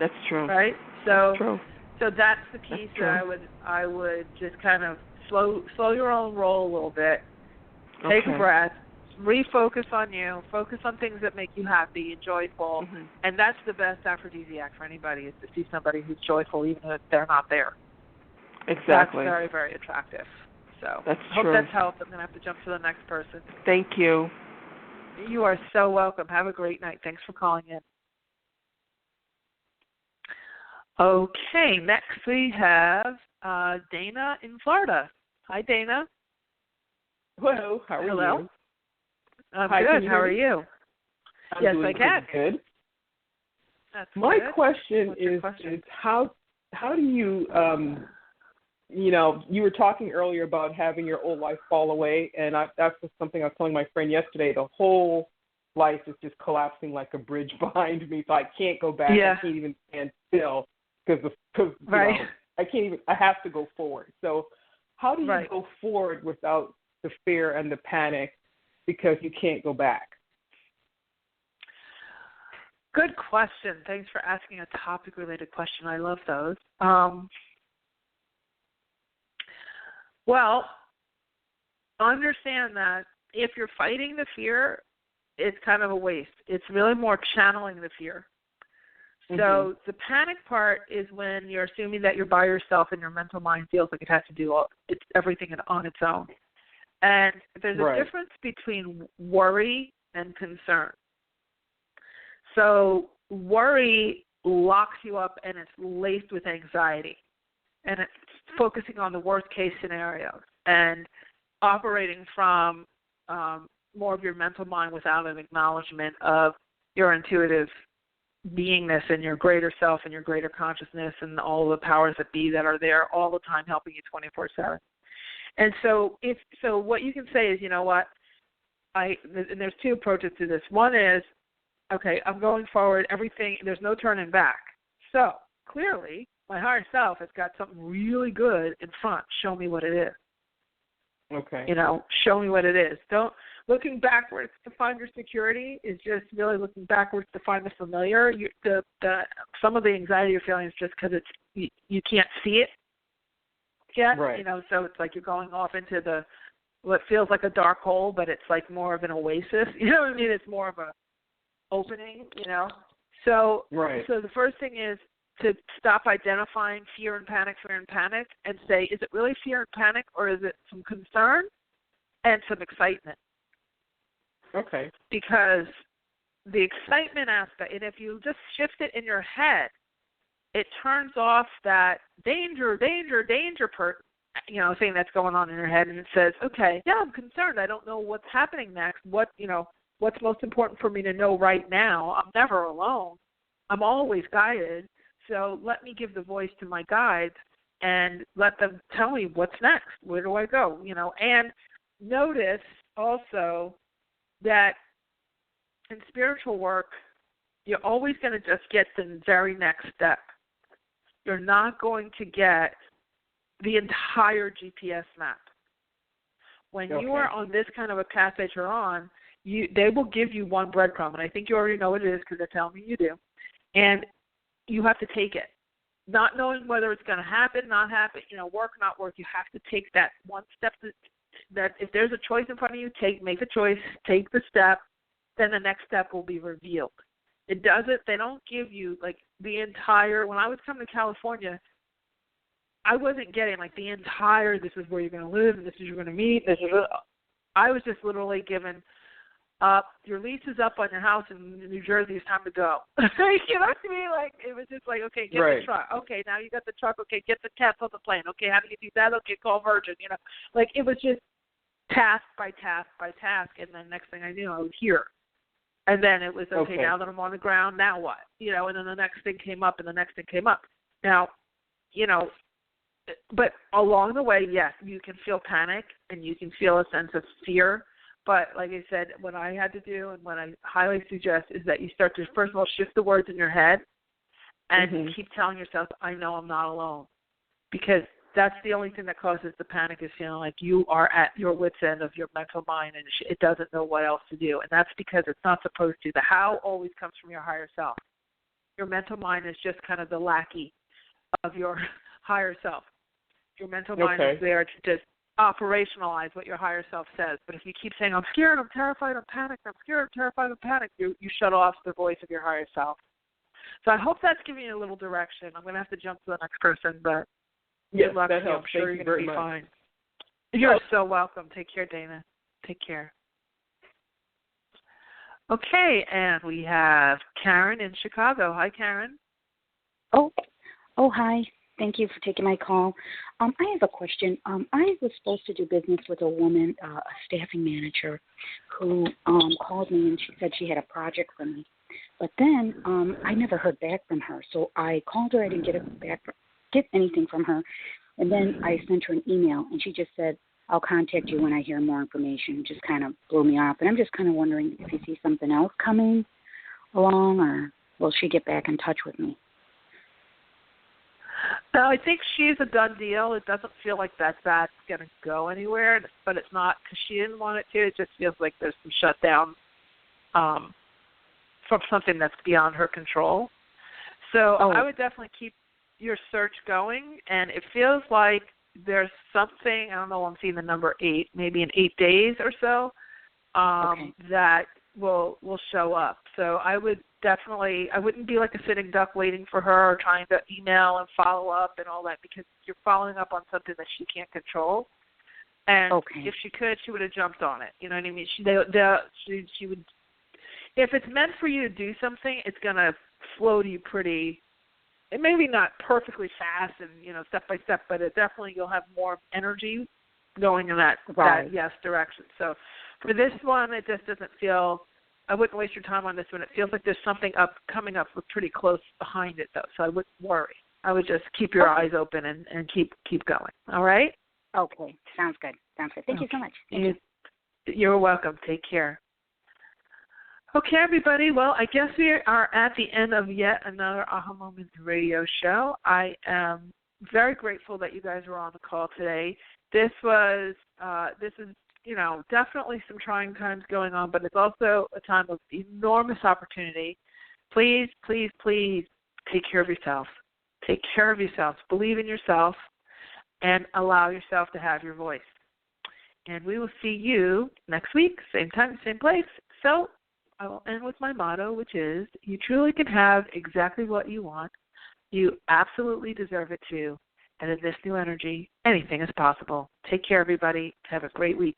That's true. Right? That's true. So that's the piece that I would just kind of slow your own roll a little bit. Take a breath, refocus on you, focus on things that make you happy and joyful, and that's the best aphrodisiac for anybody is to see somebody who's joyful even if they're not there. Exactly. That's very, very attractive. So that's I hope that's helped. I'm going to have to jump to the next person. Thank you. You are so welcome. Have a great night. Thanks for calling in. Okay, next we have Dana in Florida. Hi, Dana. Hello. How are you? I'm Hi, good. How are you? Yes, I can. Good. That's My good. question is how do you you were talking earlier about having your old life fall away, and that's just something I was telling my friend yesterday. The whole life is just collapsing like a bridge behind me, so I can't go back. Yeah. I can't even stand still because right. I can't even. I have to go forward. So how do you go forward without the fear and the panic because you can't go back? Good question. Thanks for asking a topic-related question. I love those. Well, understand that if you're fighting the fear, it's kind of a waste. It's really more channeling the fear. So the panic part is when you're assuming that you're by yourself and your mental mind feels like it has to do everything on its own. And there's a difference between worry and concern. So worry locks you up and it's laced with anxiety. And it's focusing on the worst-case scenarios and operating from more of your mental mind without an acknowledgement of your intuitive beingness and your greater self and your greater consciousness and all the powers that be that are there all the time helping you 24/7. And so what you can say is, you know what, and there's two approaches to this. One is, okay, I'm going forward, there's no turning back. So clearly, my higher self has got something really good in front. Show me what it is. Okay. Show me what it is. Looking backwards to find your security is just really looking backwards to find the familiar. Some of the anxiety you're feeling is just because you can't see it yet. Right. So it's like you're going off into what feels like a dark hole, but it's like more of an oasis. You know what I mean? It's more of a opening. So So the first thing is to stop identifying fear and panic, and say, is it really fear and panic, or is it some concern and some excitement? Okay. Because the excitement aspect, and if you just shift it in your head, it turns off that danger thing that's going on in your head, and it says, okay, yeah, I'm concerned. I don't know what's happening next. What's most important for me to know right now? I'm never alone. I'm always guided. So let me give the voice to my guides and let them tell me what's next. Where do I go? And notice also that in spiritual work, you're always going to just get the very next step. You're not going to get the entire GPS map. When you are on this kind of a path that you're on, they will give you one breadcrumb, and I think you already know what it is because they're telling me you do. And you have to take it. Not knowing whether it's going to happen, not happen, work, not work, you have to take that one step that if there's a choice in front of you, make the choice, take the step, then the next step will be revealed. It doesn't. They don't give you like the entire. When I was coming to California, I wasn't getting like the entire. This is where you're going to live, and this is you're going to meet. I was just literally given. Your lease is up on your house in New Jersey. It's time to go. You know what I mean? Like it was just like, okay, get the truck. Okay, now you got the truck. Okay, get the cats on the plane. Okay, how do you do that? Okay, call Virgin. You know, like it was just task by task by task, and then next thing I knew, I was here. And then it was okay. Now that I'm on the ground, now what? You know, and then the next thing came up, and the next thing came up. Now, you know, but along the way, yes, you can feel panic and you can feel a sense of fear. But like I said, what I had to do and what I highly suggest is that you start to, first of all, shift the words in your head and keep telling yourself, I know I'm not alone. Because that's the only thing that causes the panic is feeling like you are at your wit's end of your mental mind and it doesn't know what else to do. And that's because it's not supposed to. The how always comes from your higher self. Your mental mind is just kind of the lackey of your higher self. Your mental mind is there to just operationalize what your higher self says. But if you keep saying, I'm scared, I'm terrified, I'm panicked, I'm scared, I'm terrified, I'm panicked, you shut off the voice of your higher self. So I hope that's giving you a little direction. I'm going to have to jump to the next person, but good luck to you. I'm sure you're going to be fine. You're so welcome. Take care, Dana. Take care. Okay, and we have Karen in Chicago. Hi, Karen. Oh, hi. Thank you for taking my call. I have a question. I was supposed to do business with a woman, a staffing manager, who called me and she said she had a project for me. But then I never heard back from her. So I called her. I didn't get anything from her. And then I sent her an email, and she just said, I'll contact you when I hear more information. Just kind of blew me off. And I'm just kind of wondering if you see something else coming along, or will she get back in touch with me? No, I think she's a done deal. It doesn't feel like that's going to go anywhere, but it's not because she didn't want it to. It just feels like there's some shutdown from something that's beyond her control. So I would definitely keep your search going, and it feels like there's something, I don't know, I'm seeing the number 8, maybe in 8 days or so, that will show up. So I would definitely, I wouldn't be like a sitting duck waiting for her or trying to email and follow up and all that, because you're following up on something that she can't control. And if she could, she would have jumped on it. You know what I mean? She would. If it's meant for you to do something, it's going to flow to you pretty. It may be not perfectly fast and, you know, step by step, but it definitely, you'll have more energy going in that yes direction. So for this one, it just doesn't feel, I wouldn't waste your time on this one. It feels like there's something coming up pretty close behind it, though, so I wouldn't worry. I would just keep your eyes open and keep going. All right? Okay. Sounds good. Thank you so much. You're welcome. Take care. Okay, everybody. Well, I guess we are at the end of yet another Aha Moments radio show. I am very grateful that you guys were on the call today. This is, you know, definitely some trying times going on, but it's also a time of enormous opportunity. Please, please, please take care of yourself. Take care of yourself. Believe in yourself and allow yourself to have your voice. And we will see you next week, same time, same place. So I will end with my motto, which is, you truly can have exactly what you want. You absolutely deserve it too. And in this new energy, anything is possible. Take care, everybody. Have a great week.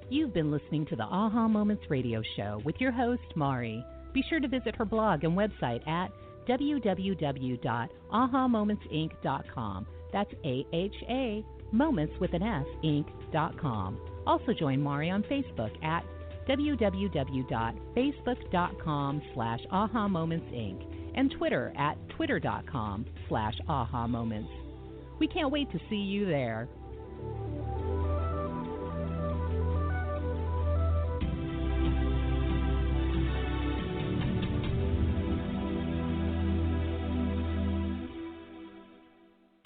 You've been listening to the Aha Moments radio show with your host, Mari. Be sure to visit her blog and website at www.ahamomentsinc.com. That's AHA, moments with an S, inc.com. Also join Mari on Facebook at www.facebook.com/ahamomentsinc and Twitter at twitter.com/ahamoments. We can't wait to see you there.